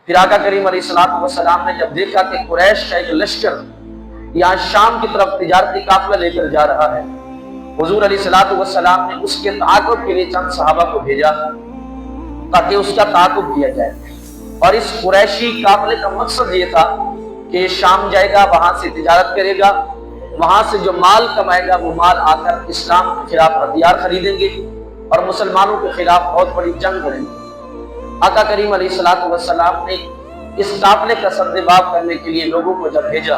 پھر آقا کریم علیہ الصلوۃ والسلام نے جب دیکھا کہ قریش کا ایک لشکر یہاں شام کی طرف تجارتی قافلہ لے کر جا رہا ہے، حضور علیہ الصلوۃ والسلام نے اس کے تعاقب کے لیے چند صحابہ کو بھیجا تاکہ اس کا تعاقب کیا جائے۔ اور اس قریشی قافلے کا مقصد یہ تھا کہ یہ شام جائے گا، وہاں سے تجارت کرے گا، وہاں سے جو مال کمائے گا وہ مال آ کر اسلام کے خلاف ہتھیار خریدیں گے اور مسلمانوں کے خلاف بہت بڑی جنگ کریں گے۔ آقا کریم علیہ الصلوۃ والسلام نے اس قافلے کا سدباب کرنے کے لیے لوگوں کو جب بھیجا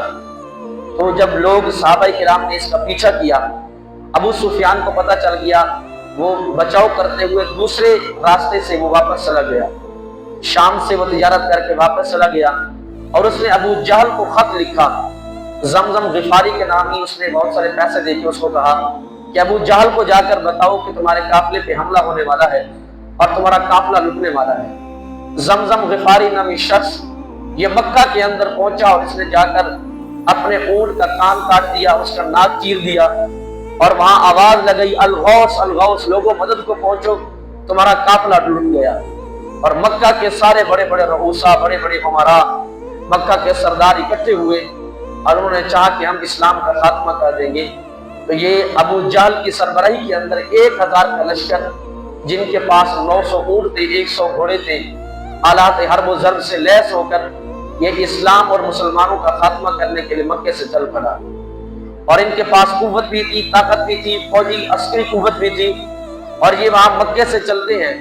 تو جب لوگ صحابہ کرام نے اس کا پیچھا کیا، ابو سفیان کو پتہ چل گیا، وہ بچاؤ کرتے ہوئے دوسرے راستے سے وہ واپس چلا گیا، شام سے وہ تجارت کر کے واپس چلا گیا اور اس نے ابو جہل کو خط لکھا، زمزم غفاری کے نام ہی اس نے بہت سارے پیسے دے کے اس کو کہا کہ ابو جہل کو جا کر بتاؤ کہ تمہارے قافلے پہ حملہ ہونے والا ہے اور تمہارا قافلہ لٹنے والا ہے۔ زمزم غفاری نامی شخص یہ مکہ کے اندر پہنچا اور اس نے جا کر اپنے اونٹ کا کان کاٹ دیا، اس کا ناک چیر دیا اور وہاں آواز لگئی، الغوث الغوث، لوگوں مدد کو پہنچو، تمہارا قافلہ لٹ گیا۔ اور مکہ کے سارے بڑے بڑے رؤسا، بڑے بڑے امراء، مکہ کے سردار اکٹھے ہوئے اور انہوں نے چاہا کہ ہم اسلام کا خاتمہ کر دیں گے۔ تو یہ ابو جہل کی سربراہی کے اندر 1000 کا لشکر، جن کے پاس 900 اونٹ تھے، 100 گھوڑے تھے، آلات حرب و ضرب سے لیس ہو کر یہ اسلام اور مسلمانوں کا خاتمہ کرنے کے لیے مکے سے چل پڑا۔ اور ان کے پاس قوت بھی تھی، طاقت بھی تھی، فوجی عسکری قوت بھی تھی، اور یہ وہاں مکے سے چلتے ہیں۔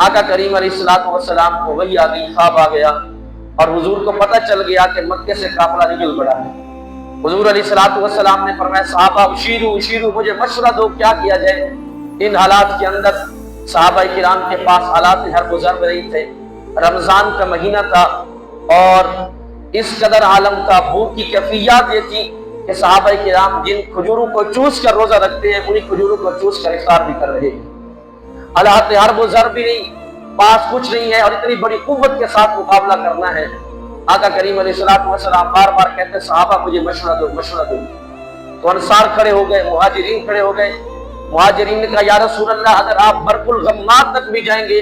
آقا کریم علیہ الصلوۃ والسلام کو وحی آ گئی، خواب آ گیا اور حضور کو پتہ چل گیا کہ مکے سے قافلہ نکل پڑا ہے۔ حضور علیہ الصلوۃ والسلام نے فرمایا، صحابہ اشیرو اشیرو، مجھے مشورہ دو کیا کیا جائے۔ ان حالات کے اندر صحابہ کرام کے پاس حالات حرب و ضرب نہیں تھے، رمضان کا مہینہ تھا اور اس قدر عالم کا بھوک کی کیفیت یہ تھی کہ صحابہ کرام جن کھجوروں کو چوس کر روزہ رکھتے ہیں انہی کھجوروں کو چوس کر افطار بھی کر رہے ہیں۔ حالات حرب و ضرب بھی نہیں، پاس کچھ نہیں ہے اور اتنی بڑی قوت کے ساتھ مقابلہ کرنا ہے۔ آقا کریم علیہ الصلوۃ والسلام بار بار کہتے صحابہ مجھے مشورہ دو، مشورہ دو۔ تو انصار کھڑے ہو گئے، مہاجرین کھڑے ہو گئے۔ مہاجرین نے کہا، یا رسول اللہ، اگر آپ برق الغمات تک بھی جائیں گے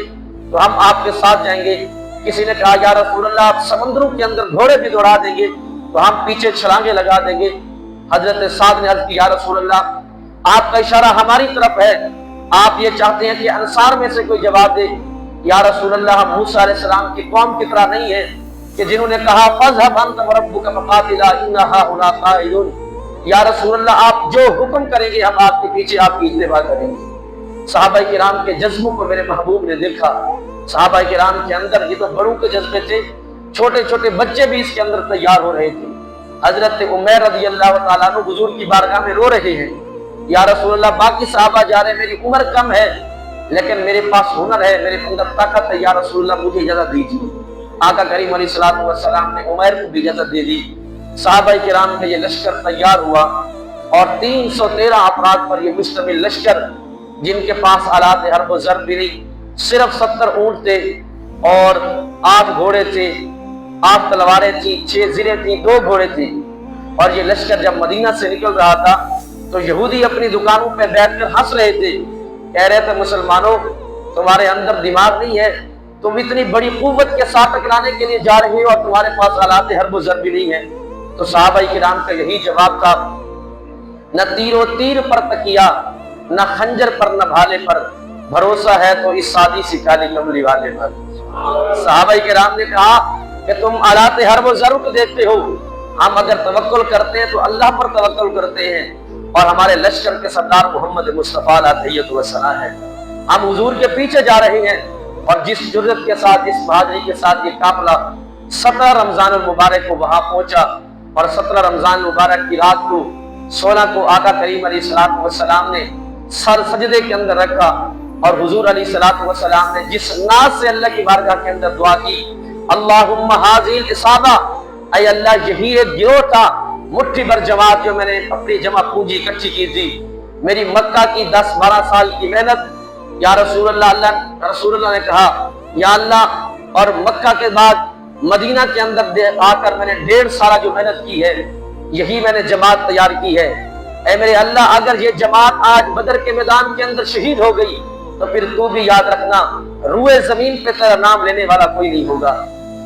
تو ہم آپ کے ساتھ جائیں گے۔ کسی نے کہا، یا رسول اللہ، آپ سمندروں کے اندر گھوڑے بھی دوڑا دیں گے تو ہم پیچھے چھلانگیں لگا دیں گے۔ حضرت سعد نے عرض کی، یا رسول اللہ، آپ کا اشارہ ہماری طرف ہے، آپ یہ چاہتے ہیں کہ انصار میں سے کوئی جواب دے۔ یا رسول اللہ، ہم موسیٰ علیہ السلام کی قوم کی طرح نہیں ہیں کہ جنہوں نے کہا فَاذْهَبْ أَنْتَ وَرَبُّكَ فَقَاتِلَا إِنَّا هَاهُنَا قَاعِدُونَ۔ یا رسول اللہ، آپ جو حکم کریں گے ہم آپ کے پیچھے آپ کی اتباع کریں گے۔ صحابہ کرام کے جذبوں کو میرے محبوب نے دیکھا۔ صحابہ کرام کے اندر یہ تو بڑوں کے جذبے تھے، چھوٹے چھوٹے بچے بھی اس کے اندر تیار ہو رہے تھے۔ حضرت عمیر رضی اللہ تعالیٰ عنہ حضور کی بارگاہ میں رو رہے ہیں، یا رسول اللہ، باقی صحابہ جا رہے ہیں، میری عمر کم ہے لیکن میرے پاس ہنر ہے، میرے اندر طاقت ہے، یا رسول اللہ مجھے اجازت دیجیے۔ آقا کریم علیہ الصلوۃ والسلام نے عمیر کو بھی اجازت دے دی۔ صحابہ کرام کا یہ لشکر تیار ہوا اور 313 افراد پر یہ مشتمل لشکر، جن کے پاس آلات حرب و ضرب بھی نہیں، صرف 70 اونٹ تھے اور 8 گھوڑے تھے، 8 تلواریں تھیں، 6 زریں تھیں، 2 گھوڑے تھے۔ اور یہ لشکر جب مدینہ سے نکل رہا تھا تو یہودی اپنی دکانوں پہ بیٹھ کر ہنس رہے تھے، کہہ رہے تھے مسلمانوں تمہارے اندر دماغ نہیں ہے، تم اتنی بڑی قوت کے ساتھ ٹکرانے کے لیے جا رہے ہو اور تمہارے پاس آلات حرب و ضرب بھی نہیں ہے۔ تو صحابہ کرام کا یہی جواب تھا، نہ تیر و تیر پر تکیہ، نہ خنجر پر نہ بھالے پر، بھروسہ ہے تو اس سادی سی کالی کملی والے پر۔ صحابہ کرام نے کہا کہ تم آلات حرب و ضرب کو دیکھتے ہو، ہم اگر توکل کرتے ہیں تو اللہ پر توکل کرتے ہیں، اور ہمارے لشکر کے سردار محمد مصطفیٰ علیہ تحیۃ و ثنا ہے۔ ہم حضور کے پیچھے جا رہے ہیں اور جس جرأت کے ساتھ، جس بہادری کے ساتھ یہ قافلہ 17 رمضان المبارک کو وہاں پہنچا اور 17 رمضان المبارک کی رات کو 16 کو آقا کریم علیہ الصلوۃ والسلام نے سر سجدے کے اندر رکھا اور حضور علیہ الصلوۃ والسلام نے جس ناز سے اللہ کی بارگاہ کے اندر دعا کی، اللہم ھذہ العصابہ، اے اللہ یہی ایک گروہ تھا، مٹھی بھر جماعت جو میں نے اپنی جمع پونجی اکٹھی کی تھی، میری مکہ کی 10-12 سال کی محنت، یا رسول اللہ نے کہا، یا اللہ، اور مکہ کے بعد مدینہ کے اندر آ کر میں نے 1.5 سال جو محنت کی ہے، یہی میں نے جماعت تیار کی ہے۔ اے میرے اللہ، اگر یہ جماعت آج بدر کے میدان کے اندر شہید ہو گئی تو پھر تو بھی یاد رکھنا، روئے زمین پہ تیرا نام لینے والا کوئی نہیں ہوگا۔